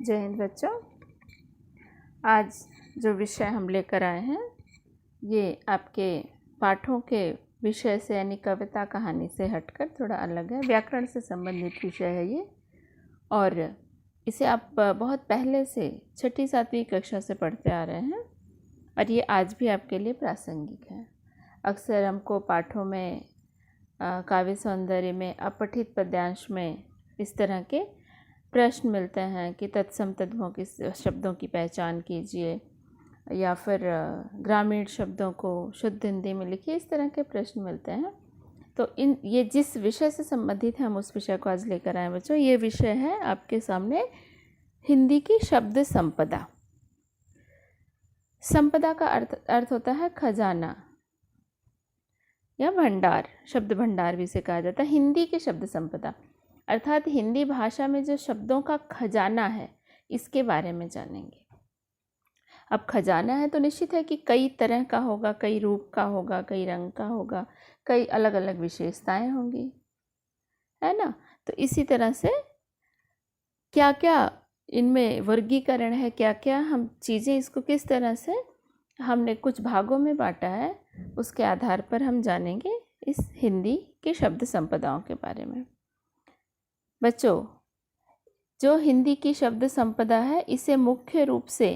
जय हिंद बच्चों। आज जो विषय हम लेकर आए हैं ये आपके पाठों के विषय से यानी कविता कहानी से हटकर थोड़ा अलग है। व्याकरण से संबंधित विषय है ये और इसे आप बहुत पहले से 6ठी 7वीं कक्षा से पढ़ते आ रहे हैं और ये आज भी आपके लिए प्रासंगिक है। अक्सर हमको पाठों में काव्य सौंदर्य में अपठित पद्यांश में इस तरह के प्रश्न मिलते हैं कि तत्सम तद्भवों के शब्दों की पहचान कीजिए या फिर ग्रामीण शब्दों को शुद्ध हिंदी में लिखिए। इस तरह के प्रश्न मिलते हैं। तो ये जिस विषय से संबंधित है हम उस विषय को आज लेकर आए बच्चों। ये विषय है आपके सामने हिंदी की शब्द संपदा। संपदा का अर्थ होता है खजाना या भंडार। शब्द भंडार भी इसे कहा जाता है। हिंदी की शब्द संपदा अर्थात हिंदी भाषा में जो शब्दों का खजाना है इसके बारे में जानेंगे। अब खजाना है तो निश्चित है कि कई तरह का होगा, कई रूप का होगा, कई रंग का होगा, कई अलग अलग विशेषताएं होंगी, है ना। तो इसी तरह से क्या क्या इनमें वर्गीकरण है, क्या क्या हम चीज़ें इसको किस तरह से हमने कुछ भागों में बांटा है उसके आधार पर हम जानेंगे इस हिंदी की शब्द संपदाओं के बारे में। बच्चों, जो हिंदी की शब्द संपदा है इसे मुख्य रूप से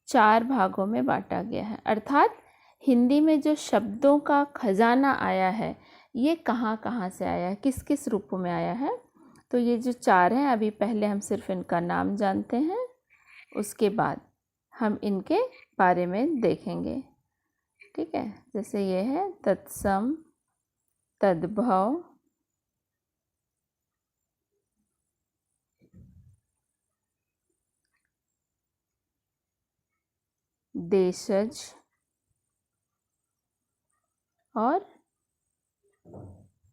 4 भागों में बांटा गया है। अर्थात हिंदी में जो शब्दों का खजाना आया है ये कहाँ कहाँ से आया है, किस किस रूपों में आया है। तो ये जो 4 हैं, अभी पहले हम सिर्फ इनका नाम जानते हैं, उसके बाद हम इनके बारे में देखेंगे। ठीक है, जैसे ये है तत्सम, तद्भव, देशज और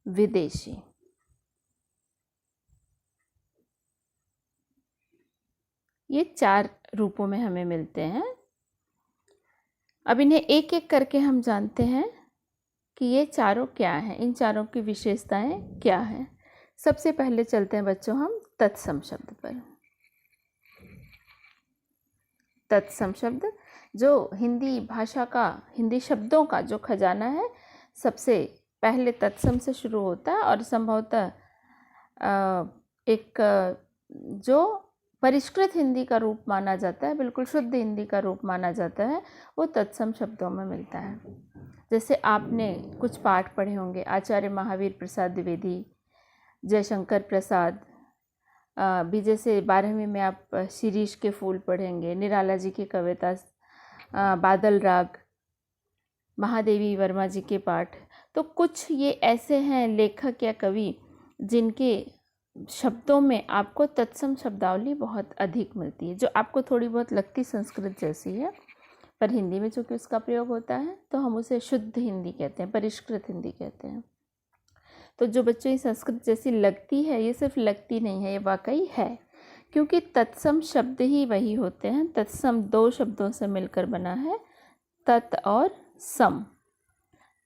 विदेशी। ये 4 रूपों में हमें मिलते हैं। अब इन्हें एक एक करके हम जानते हैं कि ये चारों क्या हैं, इन चारों की विशेषताएं क्या हैं। सबसे पहले चलते हैं बच्चों हम तत्सम शब्द पर। तत्सम शब्द जो हिंदी भाषा का, हिंदी शब्दों का जो खजाना है, सबसे पहले तत्सम से शुरू होता है और संभवतः एक जो परिष्कृत हिंदी का रूप माना जाता है, बिल्कुल शुद्ध हिंदी का रूप माना जाता है, वो तत्सम शब्दों में मिलता है। जैसे आपने कुछ पाठ पढ़े होंगे, आचार्य महावीर प्रसाद द्विवेदी, जयशंकर प्रसाद, भी जैसे 12वीं में आप शिरीष के फूल पढ़ेंगे, निराला जी की कविता, बादल राग, महादेवी वर्मा जी के पाठ। तो कुछ ये ऐसे हैं लेखक या कवि जिनके शब्दों में आपको तत्सम शब्दावली बहुत अधिक मिलती है, जो आपको थोड़ी बहुत लगती संस्कृत जैसी है, पर हिंदी में चूँकि उसका प्रयोग होता है तो हम उसे शुद्ध हिंदी कहते हैं, परिष्कृत हिंदी कहते हैं। तो जो बच्चों ये संस्कृत जैसी लगती है, ये सिर्फ लगती नहीं है, ये वाकई है, क्योंकि तत्सम शब्द ही वही होते हैं। तत्सम 2 शब्दों से मिलकर बना है, तत् और सम।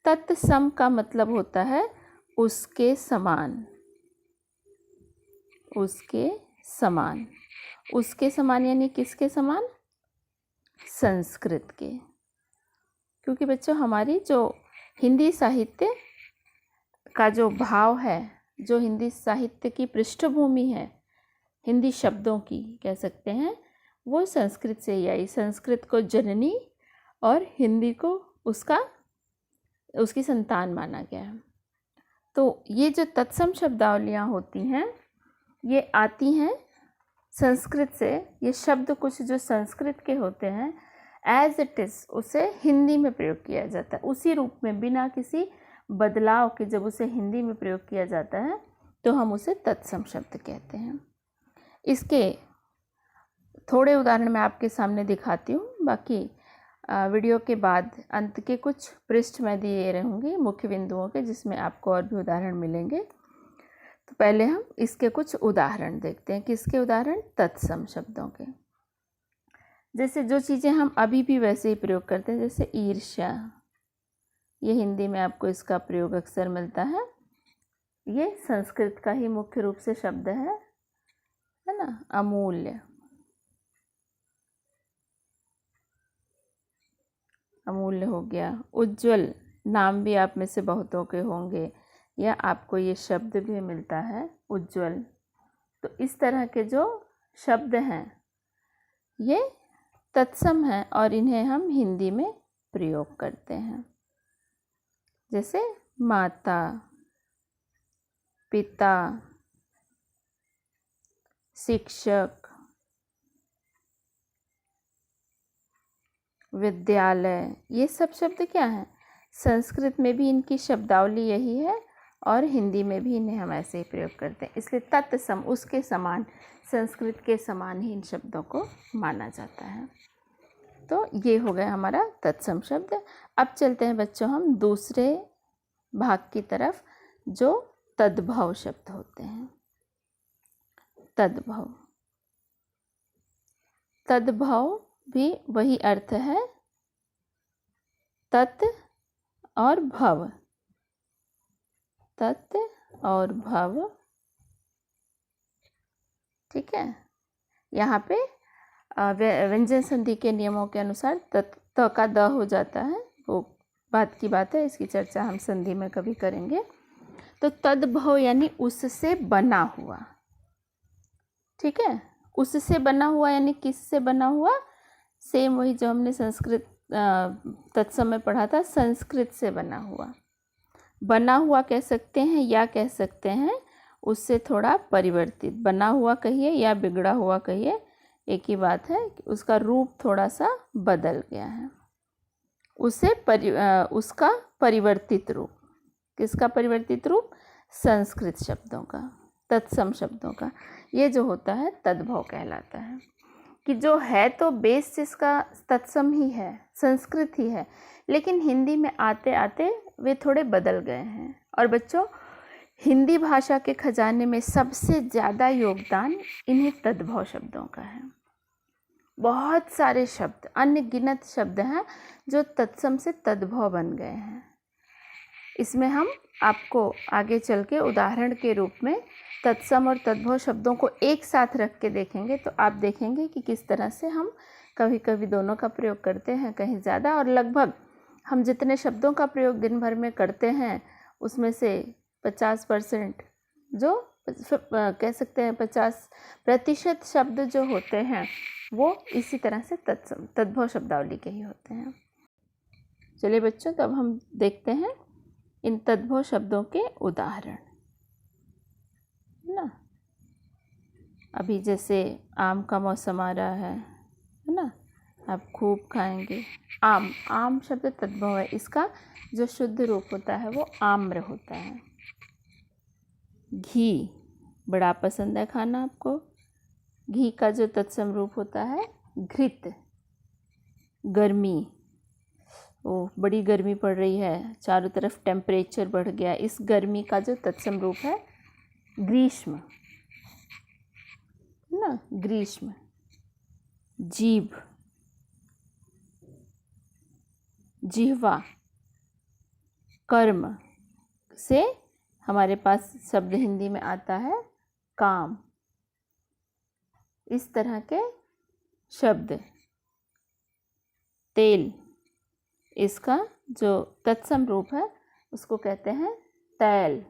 तत्सम का मतलब होता है उसके समान, उसके समान। उसके समान यानी किसके समान? संस्कृत के। क्योंकि बच्चों हमारी जो हिंदी साहित्य का जो भाव है, जो हिंदी साहित्य की पृष्ठभूमि है, हिंदी शब्दों की कह सकते हैं, वो संस्कृत से ही आई। संस्कृत को जननी और हिंदी को उसकी संतान माना गया है। तो ये जो तत्सम शब्दावलियाँ होती हैं ये आती हैं संस्कृत से। ये शब्द कुछ जो संस्कृत के होते हैं एज इट इज़ उसे हिंदी में प्रयोग किया जाता है, उसी रूप में, बिना किसी बदलाव के। जब उसे हिंदी में प्रयोग किया जाता है तो हम उसे तत्सम शब्द कहते हैं। इसके थोड़े उदाहरण मैं आपके सामने दिखाती हूँ, बाकी वीडियो के बाद अंत के कुछ पृष्ठ में दिए रहूँगी मुख्य बिंदुओं के, जिसमें आपको और भी उदाहरण मिलेंगे। तो पहले हम इसके कुछ उदाहरण देखते हैं। किसके उदाहरण? तत्सम शब्दों के। जैसे जो चीज़ें हम अभी भी वैसे ही प्रयोग करते हैं, जैसे ईर्ष्या, ये हिंदी में आपको इसका प्रयोग अक्सर मिलता है। ये संस्कृत का ही मुख्य रूप से शब्द है, है ना, अमूल्य, अमूल्य हो गया। उज्ज्वल, नाम भी आप में से बहुतों के होंगे या आपको ये शब्द भी मिलता है उज्ज्वल। तो इस तरह के जो शब्द हैं ये तत्सम हैं और इन्हें हम हिंदी में प्रयोग करते हैं, जैसे माता, पिता, शिक्षक, विद्यालय, ये सब शब्द क्या हैं? संस्कृत में भी इनकी शब्दावली यही है और हिंदी में भी इन्हें हम ऐसे ही प्रयोग करते हैं, इसलिए तत्सम, उसके समान, संस्कृत के समान ही इन शब्दों को माना जाता है। तो ये हो गया हमारा तत्सम शब्द। अब चलते हैं बच्चों हम दूसरे भाग की तरफ, जो तद्भव शब्द होते हैं। तद्भव, तद्भव भी वही अर्थ है, तत् और भव, तत् और भव, ठीक है। यहाँ पे व्यंजन संधि के नियमों के अनुसार त का द हो जाता है, वो बात की बात है, इसकी चर्चा हम संधि में कभी करेंगे। तो तद्भव यानी उससे बना हुआ, ठीक है। उससे बना हुआ यानी किससे बना हुआ? सेम वही जो हमने संस्कृत तत्सम में पढ़ा था, संस्कृत से बना हुआ। बना हुआ कह सकते हैं या कह सकते हैं उससे थोड़ा परिवर्तित, बना हुआ कहिए या बिगड़ा हुआ कहिए, एक ही बात है कि उसका रूप थोड़ा सा बदल गया है। उसका परिवर्तित रूप, किसका परिवर्तित रूप? संस्कृत शब्दों का, तत्सम शब्दों का, ये जो होता है तद्भव कहलाता है। कि जो है तो बेस जिसका तत्सम ही है, संस्कृत ही है, लेकिन हिंदी में आते आते वे थोड़े बदल गए हैं। और बच्चों, हिंदी भाषा के खजाने में सबसे ज़्यादा योगदान इन्हीं तद्भव शब्दों का है। बहुत सारे शब्द, अनगिनत शब्द हैं जो तत्सम से तद्भव बन गए हैं। इसमें हम आपको आगे चल के उदाहरण के रूप में तत्सम और तद्भव शब्दों को एक साथ रख के देखेंगे, तो आप देखेंगे कि किस तरह से हम कभी कभी दोनों का प्रयोग करते हैं, कहीं ज़्यादा, और लगभग हम जितने शब्दों का प्रयोग दिन भर में करते हैं उसमें से 50% जो कह सकते हैं 50% शब्द जो होते हैं वो इसी तरह से तत्सम तद्भव शब्दावली के ही होते हैं। चलिए बच्चों, तो अब हम देखते हैं इन तद्भव शब्दों के उदाहरण, है ना। अभी जैसे आम का मौसम आ रहा है ना, आप खूब खाएंगे। आम, आम शब्द तद्भव है, इसका जो शुद्ध रूप होता है वो आम्र होता है। घी, बड़ा पसंद है खाना आपको, घी का जो तत्सम रूप होता है घृत। गर्मी, ओ बड़ी गर्मी पड़ रही है, चारों तरफ टेम्परेचर बढ़ गया, इस गर्मी का जो तत्सम रूप है ग्रीष्म, है ना, ग्रीष्म। जीभ, जिह्वा, कर्म से हमारे पास शब्द हिंदी में आता है काम। इस तरह के शब्द। तेल, इसका जो तत्सम रूप है उसको कहते हैं तैल,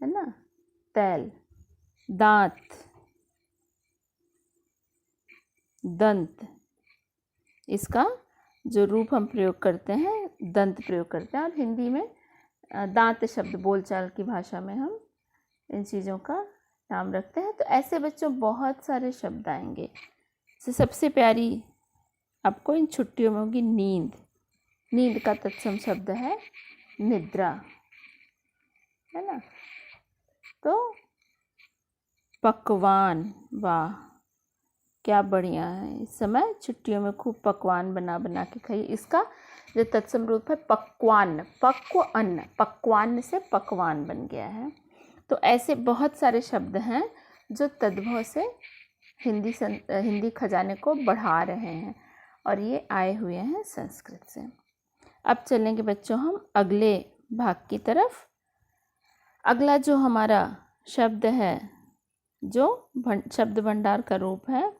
है ना, तैल। दांत, दंत, इसका जो रूप हम प्रयोग करते हैं दंत प्रयोग करते हैं, और हिंदी में दांत शब्द, बोलचाल की भाषा में हम इन चीज़ों का नाम रखते हैं। तो ऐसे बच्चों बहुत सारे शब्द आएंगे। सबसे प्यारी आपको इन छुट्टियों में होगी नींद। नींद का तत्सम शब्द है निद्रा, है ना। तो पकवान, वाह क्या बढ़िया है, इस समय छुट्टियों में खूब पकवान बना बना के खाइए। इसका जो तत्सम रूप है पक्वान, पक्व अन्न, पकवान से पकवान बन गया है। तो ऐसे बहुत सारे शब्द हैं जो तद्भव से हिंदी खजाने को बढ़ा रहे हैं और ये आए हुए हैं संस्कृत से। अब चलेंगे बच्चों हम अगले भाग की तरफ। अगला जो हमारा शब्द है जो शब्द भंडार का रूप है।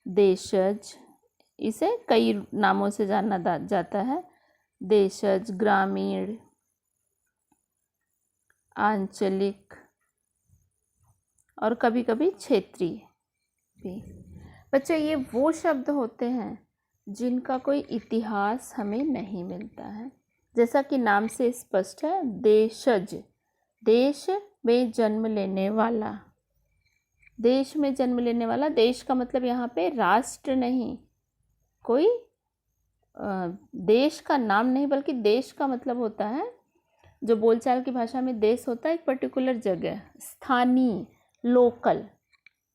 देशज, इसे कई नामों से जाना जाता है। देशज, ग्रामीण, आंचलिक और कभी कभी क्षेत्रीय भी। बच्चों, ये वो शब्द होते हैं जिनका कोई इतिहास हमें नहीं मिलता है। जैसा कि नाम से स्पष्ट है, देशज, देश में जन्म लेने वाला। देश में जन्म लेने वाला, देश का मतलब यहाँ पे राष्ट्र नहीं, कोई देश का नाम नहीं, बल्कि देश का मतलब होता है, जो बोलचाल की भाषा में देश होता है एक पर्टिकुलर जगह, स्थानीय, लोकल,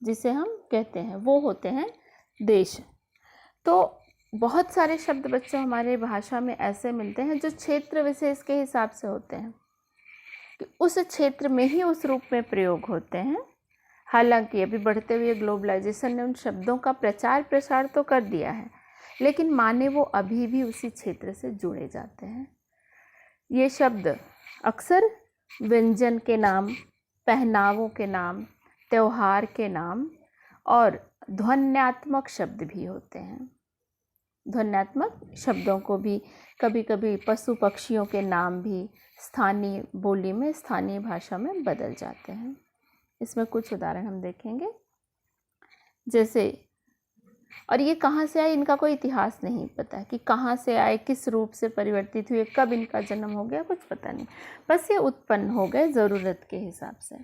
जिसे हम कहते हैं, वो होते हैं देश। तो बहुत सारे शब्द बच्चों हमारे भाषा में ऐसे मिलते हैं जो क्षेत्र विशेष के हिसाब से होते हैं, कि उस क्षेत्र में ही उस रूप में प्रयोग होते हैं। हालांकि अभी बढ़ते हुए ग्लोबलाइजेशन ने उन शब्दों का प्रचार प्रसार तो कर दिया है, लेकिन माने वो अभी भी उसी क्षेत्र से जुड़े जाते हैं। ये शब्द अक्सर व्यंजन के नाम, पहनावों के नाम, त्योहार के नाम और ध्वन्यात्मक शब्द भी होते हैं। ध्वन्यात्मक शब्दों को भी कभी कभी पशु पक्षियों के नाम भी स्थानीय बोली में, स्थानीय भाषा में बदल जाते हैं। इसमें कुछ उदाहरण हम देखेंगे। जैसे, और ये कहाँ से आए, इनका कोई इतिहास नहीं पता कि कहाँ से आए, किस रूप से परिवर्तित हुए, कब इनका जन्म हो गया, कुछ पता नहीं, बस ये उत्पन्न हो गए ज़रूरत के हिसाब से।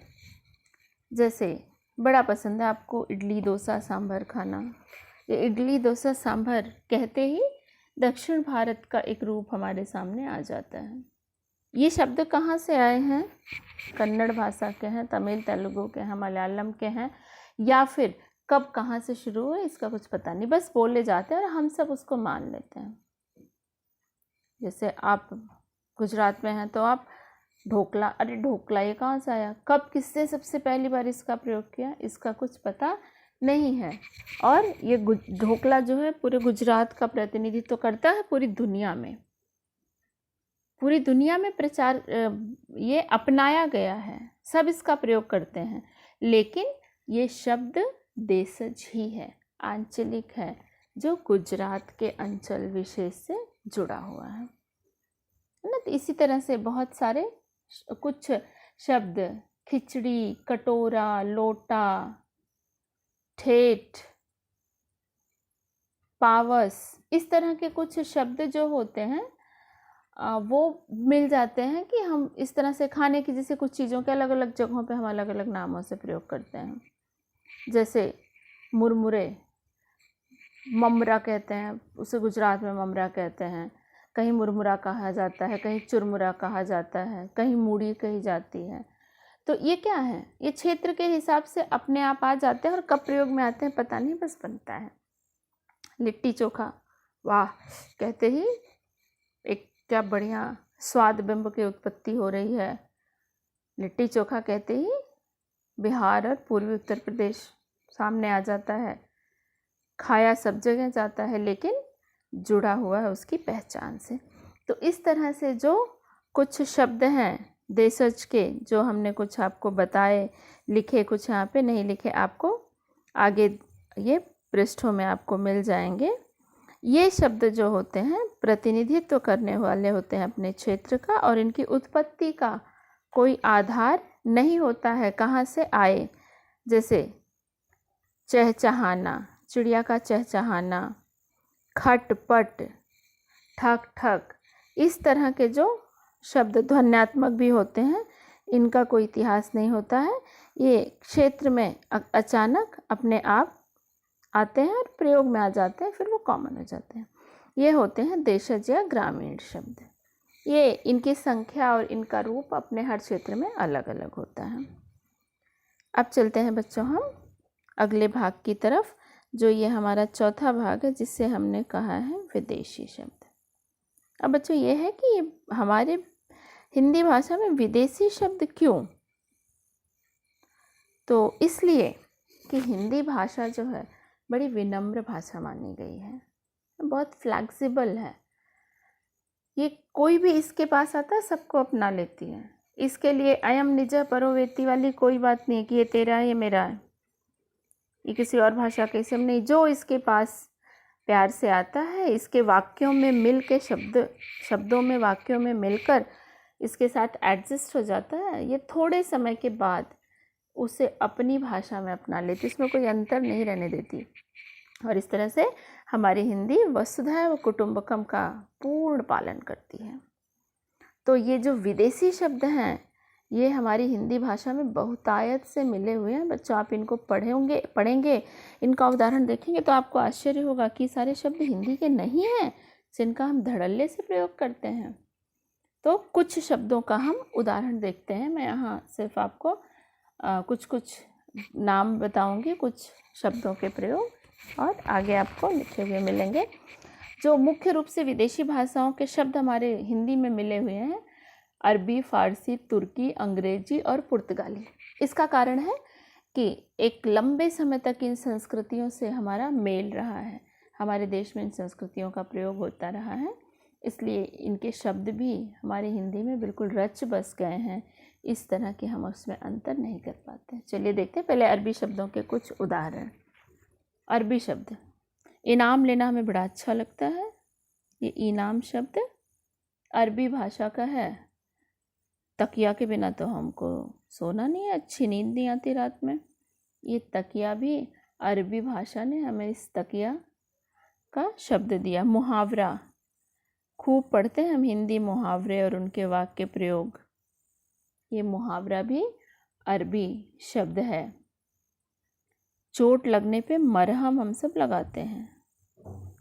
जैसे बड़ा पसंद है आपको इडली डोसा सांभर खाना। ये इडली डोसा सांभर कहते ही दक्षिण भारत का एक रूप हमारे सामने आ जाता है। ये शब्द कहाँ से आए हैं? कन्नड़ भाषा के हैं, तमिल तेलुगु के हैं, मलयालम के हैं, या फिर कब कहाँ से शुरू हुए इसका कुछ पता नहीं, बस बोले जाते हैं और हम सब उसको मान लेते हैं। जैसे आप गुजरात में हैं तो आप ढोकला, अरे ढोकला ये कहाँ से आया, कब किसने सबसे पहली बार इसका प्रयोग किया, इसका कुछ पता नहीं है। और ये ढोकला जो है पूरे गुजरात का प्रतिनिधित्व करता है पूरी दुनिया में, पूरी दुनिया में प्रचार, ये अपनाया गया है, सब इसका प्रयोग करते हैं। लेकिन ये शब्द देशज ही है, आंचलिक है, जो गुजरात के अंचल विशेष से जुड़ा हुआ है ना। तो इसी तरह से बहुत सारे कुछ शब्द, खिचड़ी, कटोरा, लोटा, ठेठ, पावस, इस तरह के कुछ शब्द जो होते हैं वो मिल जाते हैं कि हम इस तरह से खाने की, जैसे कुछ चीज़ों के अलग अलग जगहों पे हम अलग अलग नामों से प्रयोग करते हैं। जैसे मुरमुरे, ममरा कहते हैं, उसे गुजरात में ममरा कहते हैं, कहीं मुरमुरा कहा जाता है, कहीं चुरमुरा कहा जाता है, कहीं मूढ़ी कही जाती है। तो ये क्या है, ये क्षेत्र के हिसाब से अपने आप आ जाते हैं और कब प्रयोग में आते हैं पता नहीं, बस बनता है। लिट्टी चोखा, वाह कहते ही एक क्या बढ़िया स्वाद बिंब की उत्पत्ति हो रही है। लिट्टी चोखा कहते ही बिहार और पूर्वी उत्तर प्रदेश सामने आ जाता है। खाया सब जगह जाता है, लेकिन जुड़ा हुआ है उसकी पहचान से। तो इस तरह से जो कुछ शब्द हैं देशज के, जो हमने कुछ आपको बताए, लिखे कुछ यहाँ पे नहीं लिखे, आपको आगे ये पृष्ठों में आपको मिल जाएंगे। ये शब्द जो होते हैं प्रतिनिधित्व करने वाले होते हैं अपने क्षेत्र का, और इनकी उत्पत्ति का कोई आधार नहीं होता है कहाँ से आए। जैसे चहचहाना, चिड़िया का चहचहाना, खटपट, ठक ठक, इस तरह के जो शब्द ध्वन्यात्मक भी होते हैं, इनका कोई इतिहास नहीं होता है, ये क्षेत्र में अचानक अपने आप आते हैं और प्रयोग में आ जाते हैं, फिर वो कॉमन हो जाते हैं। ये होते हैं देशज या ग्रामीण शब्द। ये इनकी संख्या और इनका रूप अपने हर क्षेत्र में अलग अलग होता है। अब चलते हैं बच्चों हम अगले भाग की तरफ, जो ये हमारा चौथा भाग है, जिससे हमने कहा है विदेशी शब्द। अब बच्चों ये है कि हमारे हिंदी भाषा में विदेशी शब्द क्यों? तो इसलिए कि हिंदी भाषा जो है बड़ी विनम्र भाषा मानी गई है, बहुत फ्लैक्सिबल है। ये कोई भी इसके पास आता है सबको अपना लेती है। इसके लिए अयम निज परो वेति वाली कोई बात नहीं है कि ये तेरा है ये मेरा है। ये किसी और भाषा का इसम नहीं, जो इसके पास प्यार से आता है, इसके वाक्यों में मिल के शब्दों में वाक्यों में मिलकर इसके साथ एडजस्ट हो जाता है, ये थोड़े समय के बाद उसे अपनी भाषा में अपना लेती, इसमें कोई अंतर नहीं रहने देती। और इस तरह से हमारी हिंदी वसुधैव कुटुंबकम का पूर्ण पालन करती है। तो ये जो विदेशी शब्द हैं ये हमारी हिंदी भाषा में बहुतायत से मिले हुए हैं। बच्चों आप इनको पढ़ेंगे, इनका उदाहरण देखेंगे तो आपको आश्चर्य होगा कि सारे शब्द हिंदी के नहीं हैं जिनका हम धड़ल्ले से प्रयोग करते हैं। तो कुछ शब्दों का हम उदाहरण देखते हैं। मैं यहाँ सिर्फ आपको कुछ नाम बताऊंगी, कुछ शब्दों के प्रयोग, और आगे आपको लिखे हुए मिलेंगे। जो मुख्य रूप से विदेशी भाषाओं के शब्द हमारे हिंदी में मिले हुए हैं, अरबी, फ़ारसी, तुर्की, अंग्रेजी और पुर्तगाली। इसका कारण है कि एक लंबे समय तक इन संस्कृतियों से हमारा मेल रहा है, हमारे देश में इन संस्कृतियों का प्रयोग होता रहा है, इसलिए इनके शब्द भी हमारी हिंदी में बिल्कुल रच बस गए हैं, इस तरह के हम उसमें अंतर नहीं कर पाते। चलिए देखते हैं पहले अरबी शब्दों के कुछ उदाहरण। अरबी शब्द, इनाम लेना हमें बड़ा अच्छा लगता है। ये इनाम शब्द अरबी भाषा का है। तकिया के बिना तो हमको सोना नहीं है, अच्छी नींद नहीं आती रात में। ये तकिया भी अरबी भाषा ने हमें इस तकिया का शब्द दिया। मुहावरा, खूब पढ़ते हैं हम हिंदी मुहावरे और उनके वाक्य प्रयोग। ये मुहावरा भी अरबी शब्द है। चोट लगने पे मरहम हम सब लगाते हैं,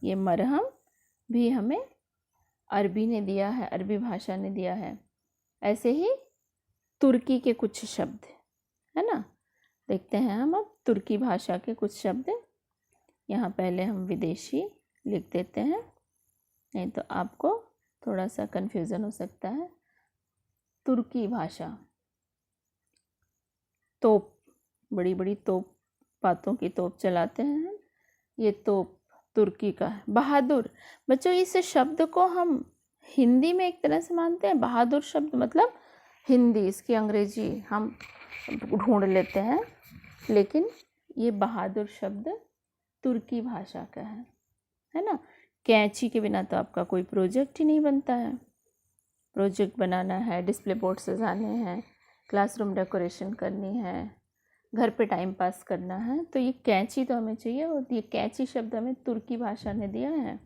ये मरहम भी हमें अरबी ने दिया है, अरबी भाषा ने दिया है। ऐसे ही तुर्की के कुछ शब्द है ना, देखते हैं हम अब तुर्की भाषा के कुछ शब्द। यहाँ पहले हम विदेशी लिख देते हैं, नहीं तो आपको थोड़ा सा कन्फ्यूज़न हो सकता है। तुर्की भाषा, तोप, बड़ी बड़ी तोप, बातों की तोप चलाते हैं हम, ये तोप तुर्की का है। बहादुर, बच्चों इस शब्द को हम हिंदी में एक तरह से मानते हैं, बहादुर शब्द मतलब हिंदी, इसकी अंग्रेजी हम ढूंढ लेते हैं, लेकिन ये बहादुर शब्द तुर्की भाषा का है ना। कैंची के बिना तो आपका कोई प्रोजेक्ट ही नहीं बनता है। प्रोजेक्ट बनाना है, डिस्प्ले बोर्ड सजाने हैं, क्लासरूम डेकोरेशन करनी है, घर पे टाइम पास करना है, तो ये कैंची तो हमें चाहिए होती है। कैंची शब्द हमें तुर्की भाषा ने दिया है,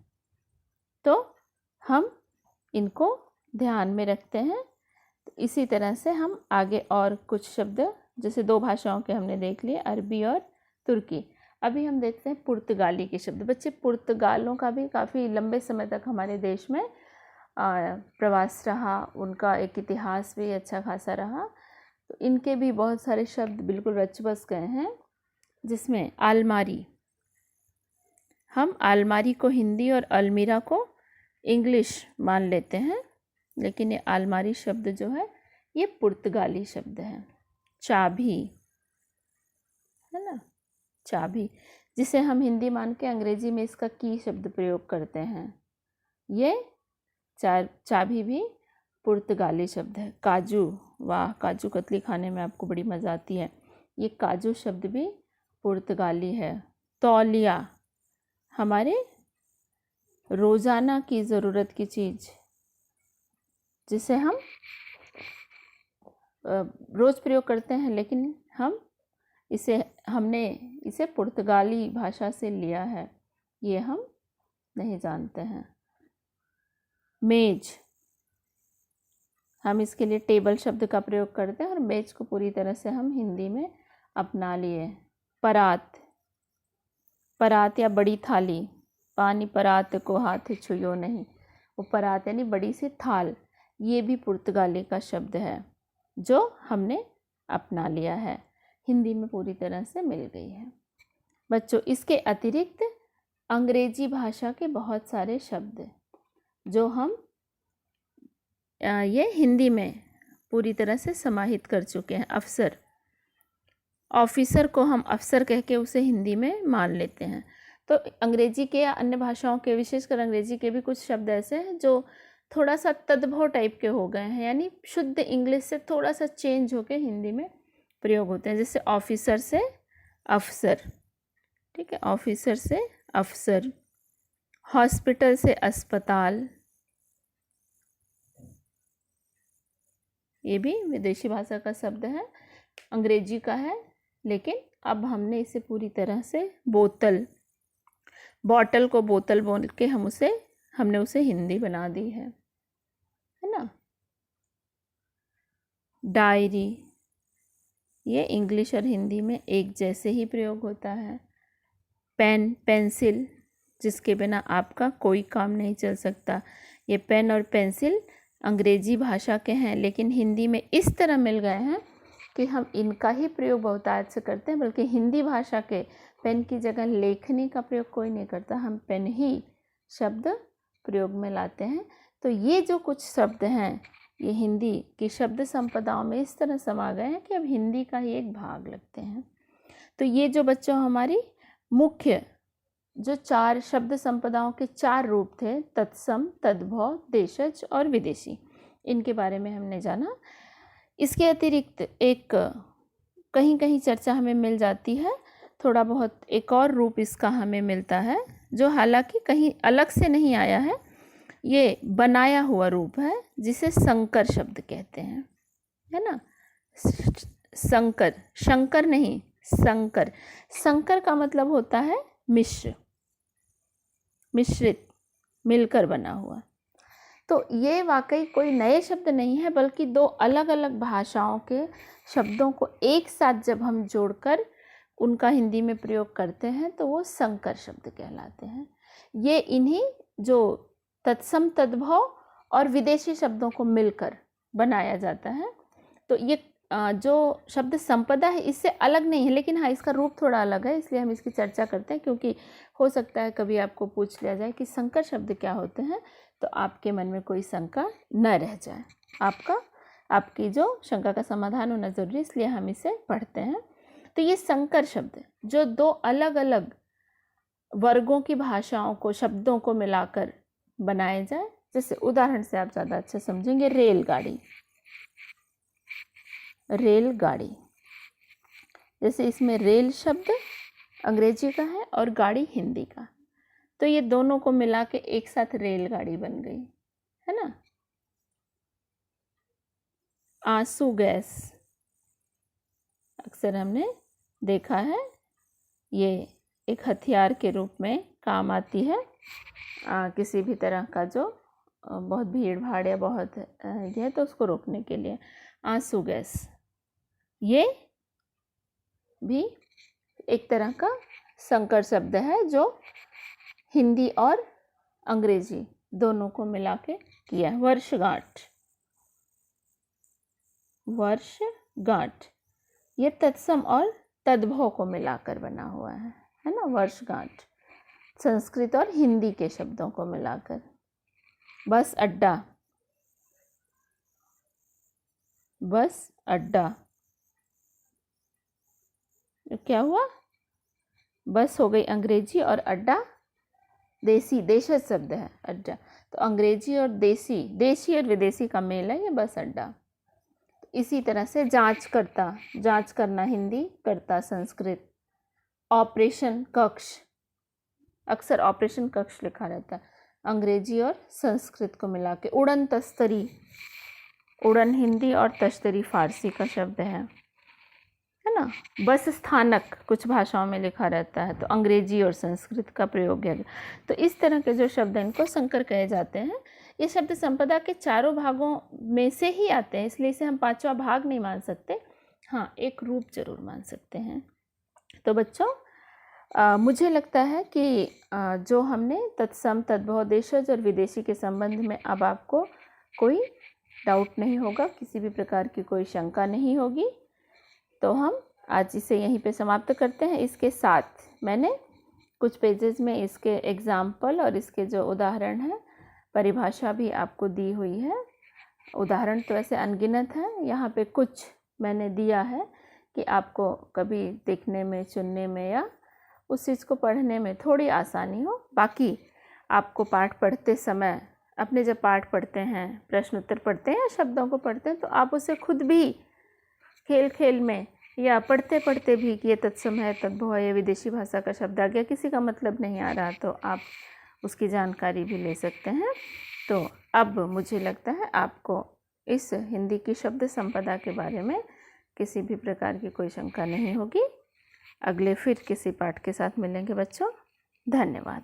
तो हम इनको ध्यान में रखते हैं। तो इसी तरह से हम आगे और कुछ शब्द, जैसे दो भाषाओं के हमने देख लिए, अरबी और तुर्की। अभी हम देखते हैं पुर्तगाली के शब्द। बच्चे पुर्तगालों का भी काफ़ी लंबे समय तक हमारे देश में प्रवास रहा, उनका एक इतिहास भी अच्छा खासा रहा, तो इनके भी बहुत सारे शब्द बिल्कुल रच बस गए हैं, जिसमें अलमारी, हम अलमारी को हिंदी और अलमीरा को इंग्लिश मान लेते हैं, लेकिन ये अलमारी शब्द जो है ये पुर्तगाली शब्द है। चाबी है ना, चाबी, जिसे हम हिंदी मान के अंग्रेजी में इसका की शब्द प्रयोग करते हैं, ये चाबी भी पुर्तगाली शब्द है। काजू, वाह, काजू कतली खाने में आपको बड़ी मज़ा आती है, ये काजू शब्द भी पुर्तगाली है। तौलिया, हमारे रोज़ाना की ज़रूरत की चीज़, जिसे हम रोज़ प्रयोग करते हैं, लेकिन हमने इसे पुर्तगाली भाषा से लिया है, ये हम नहीं जानते हैं। मेज, हम इसके लिए टेबल शब्द का प्रयोग करते हैं और मेज को पूरी तरह से हम हिंदी में अपना लिए। परात, परात या बड़ी थाली, पानी परात को हाथ छुयो नहीं, वो परात यानी बड़ी सी थाल, ये भी पुर्तगाली का शब्द है जो हमने अपना लिया है, हिंदी में पूरी तरह से मिल गई है। बच्चों इसके अतिरिक्त अंग्रेजी भाषा के बहुत सारे शब्द जो हम ये हिंदी में पूरी तरह से समाहित कर चुके हैं। अफसर, ऑफिसर को हम अफसर कह के उसे हिंदी में मान लेते हैं। तो अंग्रेजी के या अन्य भाषाओं के, विशेषकर अंग्रेजी के भी कुछ शब्द ऐसे हैं जो थोड़ा सा तद्भव टाइप के हो गए हैं, यानी शुद्ध इंग्लिश से थोड़ा सा चेंज होकर हिंदी में प्रयोग होते हैं। जैसे ऑफिसर से अफसर, ठीक है, ऑफिसर से अफसर, हॉस्पिटल से अस्पताल, ये भी विदेशी भाषा का शब्द है, अंग्रेजी का है, लेकिन अब हमने इसे पूरी तरह से बॉटल को बोतल बोल के हमने उसे हिंदी बना दी है ना। डायरी, ये इंग्लिश और हिंदी में एक जैसे ही प्रयोग होता है। पेन, पेंसिल, जिसके बिना आपका कोई काम नहीं चल सकता। ये पेन और पेंसिल अंग्रेजी भाषा के हैं, लेकिन हिंदी में इस तरह मिल गए हैं कि हम इनका ही प्रयोग बहुतायत से करते हैं, बल्कि हिंदी भाषा के पेन की जगह लेखनी का प्रयोग कोई नहीं करता, हम पेन ही शब्द प्रयोग में लाते हैं। तो ये जो कुछ शब्द हैं, ये हिंदी की शब्द संपदाओं में इस तरह समा गए हैं कि अब हिंदी का ही एक भाग लगते हैं। तो ये जो बच्चों हमारी मुख्य जो 4 शब्द संपदाओं के 4 रूप थे, तत्सम, तद्भव, देशज और विदेशी, इनके बारे में हमने जाना। इसके अतिरिक्त एक कहीं कहीं चर्चा हमें मिल जाती है, थोड़ा बहुत एक और रूप इसका हमें मिलता है, जो हालांकि कहीं अलग से नहीं आया है, ये बनाया हुआ रूप है, जिसे संकर शब्द कहते हैं, है ना। संकर, शंकर नहीं, संकर। संकर का मतलब होता है मिश्र, मिश्रित, मिलकर बना हुआ। तो ये वाकई कोई नए शब्द नहीं है, बल्कि 2 अलग अलग भाषाओं के शब्दों को एक साथ जब हम जोड़कर उनका हिंदी में प्रयोग करते हैं तो वो संकर शब्द कहलाते हैं। ये इन्हीं जो तत्सम, तद्भव और विदेशी शब्दों को मिलकर बनाया जाता है। तो ये जो शब्द संपदा है इससे अलग नहीं है, लेकिन हाँ, इसका रूप थोड़ा अलग है, इसलिए हम इसकी चर्चा करते हैं, क्योंकि हो सकता है कभी आपको पूछ लिया जाए कि संकर शब्द क्या होते हैं, तो आपके मन में कोई शंका न रह जाए। आपकी जो शंका का समाधान होना ज़रूरी है, इसलिए हम इसे पढ़ते हैं। तो ये संकर शब्द जो 2 अलग अलग वर्गों की भाषाओं को, शब्दों को मिलाकर बनाए जाए, जैसे उदाहरण से आप ज़्यादा अच्छा समझेंगे। रेलगाड़ी, रेलगाड़ी, जैसे इसमें रेल शब्द अंग्रेजी का है और गाड़ी हिंदी का, तो ये दोनों को मिला के एक साथ रेलगाड़ी बन गई, है ना। आंसू गैस, अक्सर हमने देखा है, ये एक हथियार के रूप में काम आती है किसी भी तरह का जो बहुत भीड़ भाड़ या बहुत है तो उसको रोकने के लिए। आंसू गैस ये भी एक तरह का संकर शब्द है, जो हिंदी और अंग्रेजी दोनों को मिला के किया है। वर्षगांठ, वर्षगांठ ये तत्सम और तद्भव को मिलाकर बना हुआ है ना। वर्षगांठ संस्कृत और हिंदी के शब्दों को मिलाकर। बस अड्डा, बस अड्डा, क्या हुआ, बस हो गई अंग्रेजी और अड्डा देसी, देशज शब्द है अड्डा, तो अंग्रेजी और देशी और विदेशी का मेल है ये बस अड्डा। इसी तरह से जांच करता, जांच करना हिंदी, करता संस्कृत। ऑपरेशन कक्ष, अक्सर ऑपरेशन कक्ष लिखा रहता है, अंग्रेजी और संस्कृत को मिला के। उड़न तस्तरी, उड़न हिंदी और तस्तरी फारसी का शब्द है ना। बस स्थानक कुछ भाषाओं में लिखा रहता है, तो अंग्रेजी और संस्कृत का प्रयोग है। तो इस तरह के जो शब्द हैं इनको संकर कहे जाते हैं। ये शब्द संपदा के 4 भागों में से ही आते हैं, इसलिए इसे हम 5वां भाग नहीं मान सकते, हाँ एक रूप जरूर मान सकते हैं। तो बच्चों मुझे लगता है कि जो हमने तत्सम, तद्भव, देशज और विदेशी के संबंध में अब आपको कोई डाउट नहीं होगा, किसी भी प्रकार की कोई शंका नहीं होगी। तो हम आज इसे यहीं पे समाप्त करते हैं। इसके साथ मैंने कुछ पेजेस में इसके एग्जाम्पल और इसके जो उदाहरण हैं, परिभाषा भी आपको दी हुई है। उदाहरण तो ऐसे अनगिनत हैं, यहाँ पे कुछ मैंने दिया है कि आपको कभी देखने में, सुनने में या उस चीज़ को पढ़ने में थोड़ी आसानी हो। बाकी आपको पाठ पढ़ते समय, अपने जब पाठ पढ़ते हैं, प्रश्न उत्तर पढ़ते हैं या शब्दों को पढ़ते हैं, तो आप उसे खुद भी खेल खेल में या पढ़ते पढ़ते भी कि ये तत्सम है, तद्भव है, ये विदेशी भाषा का शब्द आ गया, किसी का मतलब नहीं आ रहा, तो आप उसकी जानकारी भी ले सकते हैं। तो अब मुझे लगता है आपको इस हिंदी की शब्द संपदा के बारे में किसी भी प्रकार की कोई शंका नहीं होगी। अगले फिर किसी पाठ के साथ मिलेंगे बच्चों। धन्यवाद।